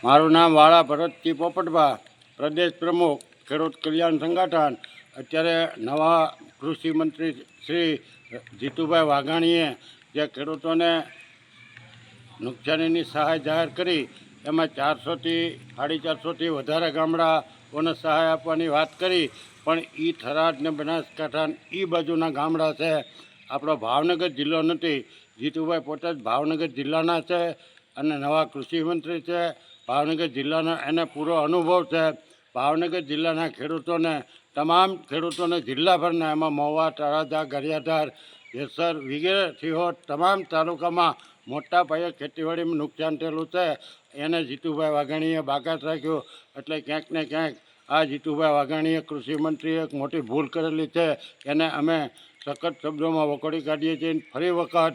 મારું નામ વાળા ભરતજી પોપટભા, પ્રદેશ પ્રમુખ ખેડૂત કલ્યાણ સંગઠન. અત્યારે નવા કૃષિ મંત્રી શ્રી જીતુભાઈ વાઘાણીએ જે ખેડૂતોને નુકસાનીની સહાય જાહેર કરી, એમાં 400થી 450થી વધારે ગામડાઓને સહાય આપવાની વાત કરી. પણ એ થરાદ ને બનાસકાંઠા એ બાજુના ગામડા છે, આપણો ભાવનગર જિલ્લો નથી. જીતુભાઈ પોતે જ ભાવનગર જિલ્લાના છે અને નવા કૃષિ મંત્રી છે. ભાવનગર જિલ્લાનો એને પૂરો અનુભવ છે. ભાવનગર જિલ્લાના ખેડૂતોને, તમામ ખેડૂતોને જિલ્લાભરના, એમાં મહુવા, તળાજા, ગારિયાધાર, જેસર વગેરે સિહોર તમામ તાલુકામાં મોટા પાયે ખેતીવાડીમાં નુકસાન થયેલું છે. એને જીતુભાઈ વાઘાણીએ બાકાત રાખ્યું. એટલે ક્યાંક ને ક્યાંક આ જીતુભાઈ વાઘાણીએ કૃષિમંત્રીએ એક મોટી ભૂલ કરેલી છે. એને અમે સખત શબ્દોમાં વખોડી કાઢીએ છીએ. ફરી વખત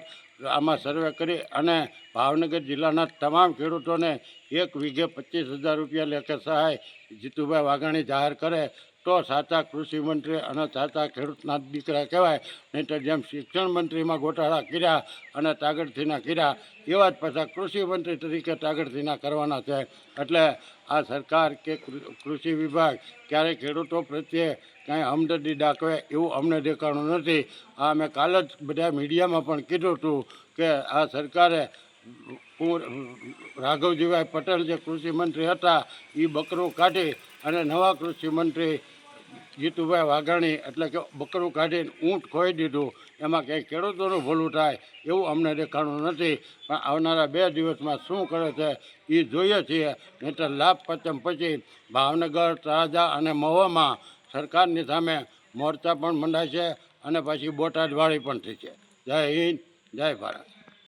આમાં સર્વે કરી અને ભાવનગર જિલ્લાના તમામ ખેડૂતોને 1 વીઘે 25,000 રૂપિયા લેખે સહાય જીતુભાઈ વાઘાણી જાહેર કરે તો સાચા કૃષિમંત્રી અને સાચા ખેડૂતના દીકરા કહેવાય. નહીં તો જેમ શિક્ષણ મંત્રીમાં ગોટાળા કર્યા અને તાગડથીના કર્યા, એવા જ પાછા કૃષિમંત્રી તરીકે તાગડથીના કરવાના છે. એટલે આ સરકાર કે કૃષિ વિભાગ ક્યારેય ખેડૂતો પ્રત્યે કાંઈ હમદર્દી દાખવે એવું અમને દેખાણું નથી. આ મેં કાલ જ બધા મીડિયામાં પણ કીધું હતું કે આ સરકારે રાઘવજીભાઈ પટેલ જે કૃષિમંત્રી હતા એ બકરું કાઢી અને નવા કૃષિમંત્રી જીતુભાઈ વાઘાણી એટલે કે બકરું કાઢીને ઊંટ ખોઈ દીધું. એમાં કંઈ ખેડૂતોનું ભલું થાય એવું અમને દેખાણું નથી. પણ આવનારા 2 દિવસમાં શું કરે છે એ જોઈએ છીએ. નહીં તો લાભ પંચમ પછી ભાવનગર, તળાજા અને મહુવામાં સરકારની સામે મોરચા પણ મંડાય છે અને પછી બોટાદવાળી પણ થઈ છે. જય હિન્દ, જય ભારત.